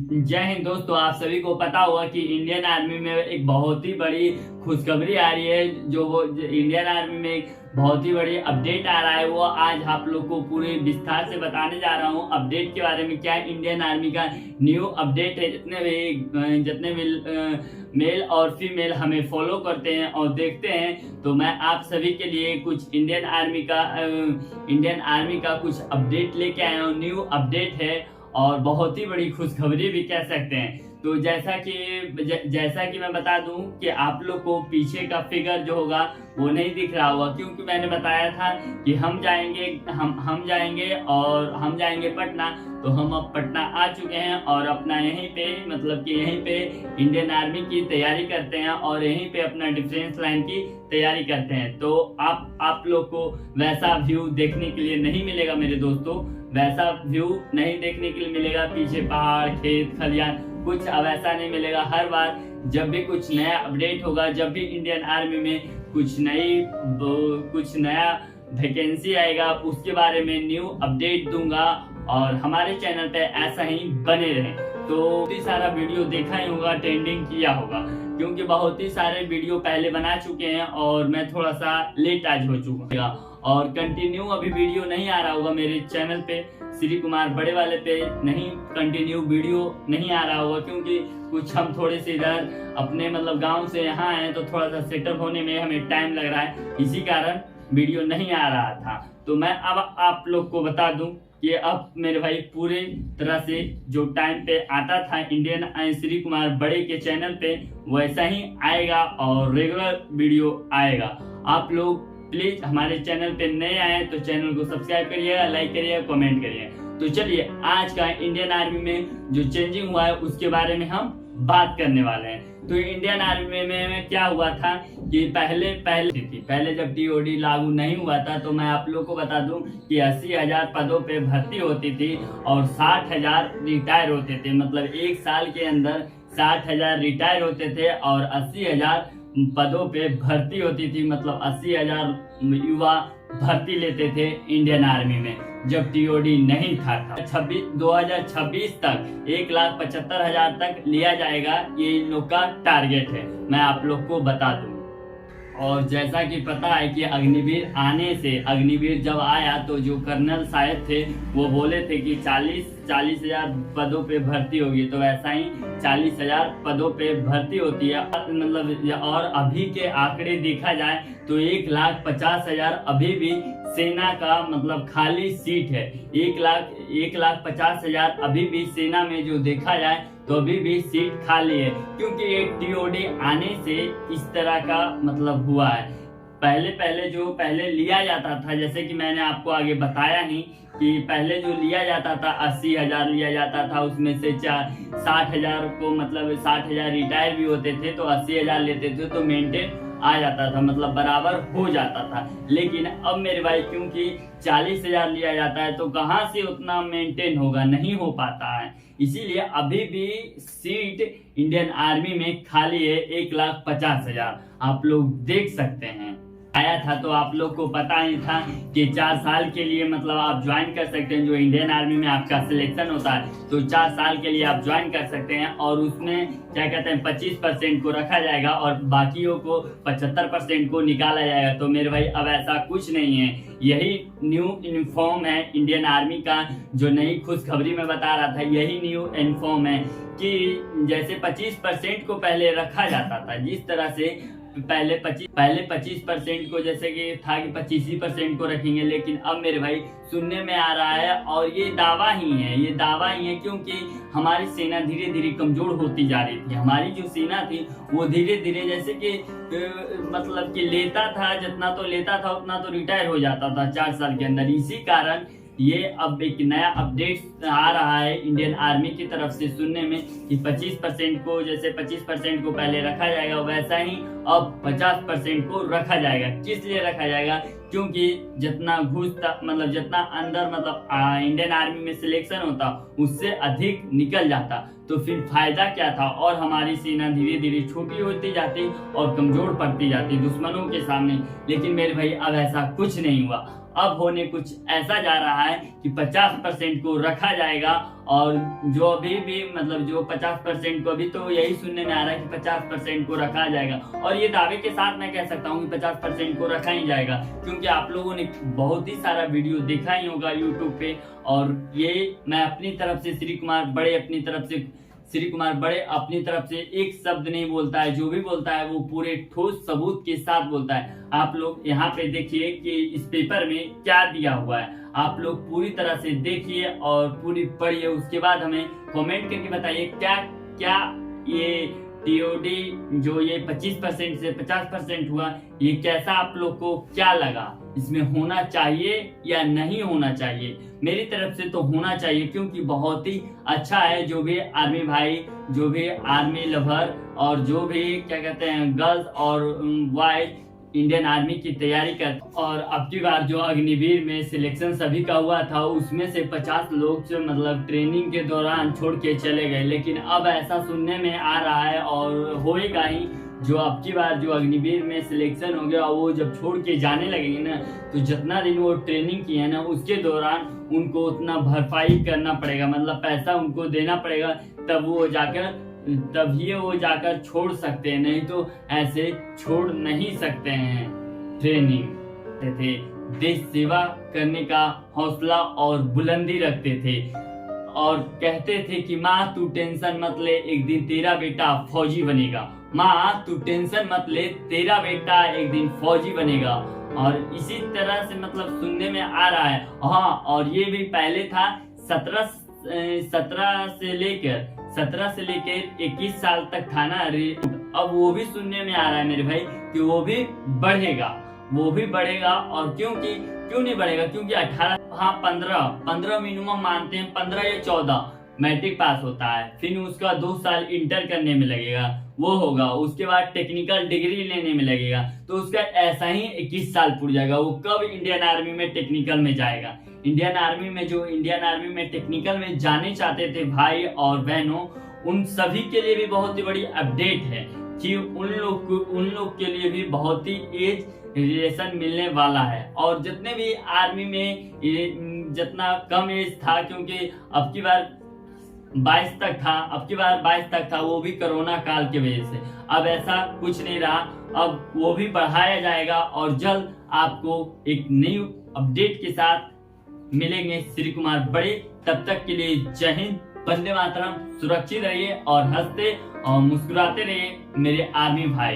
जय हिंद दोस्तों। आप सभी को पता होगा कि इंडियन आर्मी में एक बहुत ही बड़ी खुशखबरी आ रही है। वो इंडियन आर्मी में एक बहुत ही बड़ी अपडेट आ रहा है, वो आज आप लोग को पूरे विस्तार से बताने जा रहा हूँ। अपडेट के बारे में क्या इंडियन आर्मी का न्यू अपडेट है। जितने भी मेल और फीमेल हमें फॉलो करते हैं और देखते हैं, तो मैं आप सभी के लिए कुछ इंडियन आर्मी का कुछ अपडेट लेके आया हूँ। न्यू अपडेट है और बहुत ही बड़ी खुशखबरी भी कह सकते हैं। तो जैसा कि मैं बता दूं कि आप लोग को पीछे का फिगर जो होगा वो नहीं दिख रहा होगा, क्योंकि मैंने बताया था कि हम जाएंगे पटना। तो हम अब पटना आ चुके हैं और अपना यहीं पे इंडियन आर्मी की तैयारी करते हैं और यहीं पे अपना डिफेंस लाइन की तैयारी करते हैं। तो आप लोग को वैसा व्यू देखने के लिए नहीं मिलेगा मेरे दोस्तों, वैसा व्यू नहीं देखने के लिए मिलेगा। पीछे पहाड़, खेत, खलियान, कुछ अब ऐसा नहीं मिलेगा। हर बार जब भी कुछ नया अपडेट होगा, जब भी इंडियन आर्मी में कुछ नया वैकेंसी आएगा, उसके बारे में न्यू अपडेट दूंगा और हमारे चैनल पे ऐसा ही बने रहें। तो बहुत ही सारा वीडियो देखा ही होगा, ट्रेंडिंग किया होगा, क्योंकि बहुत ही सारे वीडियो पहले बना चुके हैं और मैं थोड़ा सा लेट आज हो चुका और कंटिन्यू अभी वीडियो नहीं आ रहा होगा मेरे चैनल पे, श्री कुमार बड़े वाले पे नहीं कंटिन्यू वीडियो नहीं आ रहा होगा, क्योंकि कुछ हम थोड़े से इधर अपने गांव से यहाँ आए तो थोड़ा सा सेटअप होने में हमें टाइम लग रहा है, इसी कारण वीडियो नहीं आ रहा था। तो मैं अब आप लोग को बता दूं कि अब मेरे भाई पूरे तरह से जो टाइम पे आता था इंडियन श्री कुमार बड़े के चैनल पे, वैसा ही आएगा और रेगुलर वीडियो आएगा। आप लोग प्लीज हमारे चैनल पे नए आए तो चैनल को सब्सक्राइब करिएगा, लाइक करिएगा, कमेंट करिए। तो चलिए आज का इंडियन आर्मी में जो चेंजिंग हुआ है उसके बारे में हम बात करने वाले हैं। तो इंडियन आर्मी में क्या हुआ था कि पहले जब टीओडी लागू नहीं हुआ था, तो मैं आप लोग को बता दूं कि 80,000 पदों पे भर्ती होती थी और 60,000 रिटायर होते थे। मतलब एक साल के अंदर 60,000 रिटायर होते थे और 80,000 पदों पे भर्ती होती थी। मतलब 80,000 युवा भर्ती लेते थे इंडियन आर्मी में जब टीओडी नहीं था। 2026 तक 1,75,000 तक लिया जाएगा, ये इन लोग का टारगेट है, मैं आप लोग को बता दूं। और जैसा कि पता है कि अग्निवीर जब आया तो जो कर्नल साहब थे वो बोले थे कि 40,000 पदों पे भर्ती होगी, तो वैसा ही 40,000 पदों पे भर्ती होती है। और अभी के आंकड़े देखा जाए तो 1,50,000 अभी भी सेना का खाली सीट है। 1,50,000 अभी भी सेना में जो देखा जाए तो अभी भी सीट खाली है, क्योंकि एक टीओडी आने से इस तरह का हुआ है। पहले लिया जाता था, जैसे कि मैंने आपको आगे बताया नहीं कि पहले जो लिया जाता था 80,000 लिया जाता था, उसमें से 60,000 को 60,000 रिटायर भी होते थे तो 80,000 लेते थे तो मेंटेन आ जाता था, बराबर हो जाता था। लेकिन अब मेरे भाई क्योंकि 40,000 लिया जाता है तो कहाँ से उतना मेंटेन होगा, नहीं हो पाता है। इसीलिए अभी भी सीट इंडियन आर्मी में खाली है 1,50,000। आप लोग देख सकते हैं। आया था तो आप लोग को पता ही था कि 4 साल के लिए आप ज्वाइन कर सकते हैं। जो इंडियन आर्मी में आपका सिलेक्शन होता है तो 4 साल के लिए आप ज्वाइन कर सकते हैं और उसमें क्या कहते हैं 25% को रखा जाएगा और बाकियों को 75% को निकाला जाएगा। तो मेरे भाई अब ऐसा कुछ नहीं है, यही न्यू इन्फॉर्म है इंडियन आर्मी का। जो नई खुशखबरी में बता रहा था यही न्यू इन्फॉर्म है कि जैसे 25% को पहले रखा जाता था, जिस तरह से पहले 25% को जैसे कि था कि 25% को रखेंगे, लेकिन अब मेरे भाई सुनने में आ रहा है और ये दावा ही है, क्योंकि हमारी सेना धीरे धीरे कमजोर होती जा रही थी। हमारी जो सेना थी वो धीरे धीरे जैसे कि लेता था, जितना तो लेता था उतना तो रिटायर हो जाता था 4 साल के अंदर। इसी कारण ये अब एक नया अपडेट आ रहा है इंडियन आर्मी की तरफ से सुनने में कि 25% को जैसे 25% को पहले रखा जाएगा, वैसा ही अब 50% को रखा जाएगा। किस लिए रखा जाएगा? क्योंकि जितना जितना अंदर इंडियन आर्मी में सिलेक्शन होता उससे अधिक निकल जाता तो फिर फायदा क्या था, और हमारी सेना धीरे धीरे छोटी होती जाती और कमजोर पड़ती जाती दुश्मनों के सामने। लेकिन मेरे भाई अब ऐसा कुछ नहीं हुआ। अब होने कुछ ऐसा जा रहा है कि 50% को रखा जाएगा, और जो अभी भी मतलब जो 50% को, अभी तो यही सुनने में आ रहा है कि 50% को रखा जाएगा, और ये दावे के साथ मैं कह सकता हूँ कि 50% को रखा ही जाएगा, क्योंकि आप लोगों ने बहुत ही सारा वीडियो देखा ही होगा यूट्यूब पे। और ये मैं अपनी तरफ से श्री कुमार बड़े अपनी तरफ से एक शब्द नहीं बोलता है, जो भी बोलता है वो पूरे ठोस सबूत के साथ बोलता है। आप लोग यहाँ पे देखिए कि इस पेपर में क्या दिया हुआ है, आप लोग पूरी तरह से देखिए और पूरी पढ़िए, उसके बाद हमें कमेंट करके बताइए क्या क्या ये टीओडी जो ये 25% से 50% हुआ, ये कैसा आप लोग को क्या लगा, इसमें होना चाहिए या नहीं होना चाहिए। मेरी तरफ से तो होना चाहिए, क्योंकि बहुत ही अच्छा है जो भी आर्मी भाई, जो भी आर्मी लवर और जो भी क्या कहते हैं गर्ल्स और बॉयज इंडियन आर्मी की तैयारी कर। और अब की बार जो अग्निवीर में सिलेक्शन सभी का हुआ था, उसमें से 50 लोग जो मतलब ट्रेनिंग के दौरान छोड़ के चले गए, लेकिन अब ऐसा सुनने में आ रहा है और होएगा ही, जो अब की बार जो अग्निवीर में सिलेक्शन हो गया वो जब छोड़ के जाने लगेंगे ना, तो जितना दिन वो ट्रेनिंग किए ना उसके दौरान उनको उतना भरपाई करना पड़ेगा, मतलब पैसा उनको देना पड़ेगा, तभी वो जाकर छोड़ सकते हैं, नहीं तो ऐसे छोड़ नहीं सकते हैं। ट्रेनिंग थे, देश सेवा करने का हौसला और बुलंदी रखते थे, और कहते थे कि माँ तू टेंशन मत ले, एक दिन तेरा बेटा फौजी बनेगा। माँ तू टेंशन मत ले, तेरा बेटा एक दिन फौजी बनेगा। और इसी तरह से मतलब सुनने में आ रहा है। हाँ, और ये भी पहले था 17 से लेकर 21 साल तक था ना। अब वो भी सुनने में आ रहा है मेरे भाई कि वो भी बढ़ेगा। और क्यों नहीं बढ़ेगा, क्योंकि 15 मिनिमम मानते हैं, 15 या 14 मैट्रिक पास होता है, फिर उसका 2 साल इंटर करने में लगेगा, वो होगा, उसके बाद टेक्निकल डिग्री लेने में लगेगा, तो उसका ऐसा ही 21 साल पूरा जाएगा। वो कब इंडियन आर्मी में टेक्निकल में जाएगा। इंडियन आर्मी में टेक्निकल में जाने चाहते थे भाई और बहनों, उन सभी के लिए भी बहुत ही बड़ी अपडेट है कि उन लोग के लिए भी बहुत ही एज रिलेशन मिलने वाला है। और जितने भी आर्मी में जितना कम एज था, क्योंकि अब की बार 22 तक था, वो भी कोरोना काल की वजह से। अब ऐसा कुछ नहीं रहा, अब वो भी बढ़ाया जाएगा, और जल्द आपको एक नई अपडेट के साथ मिलेंगे श्री कुमार बड़े। तब तक के लिए जय हिंद, वंदे मातरम। सुरक्षित रहिए और हंसते और मुस्कुराते रहिए मेरे आर्मी भाई।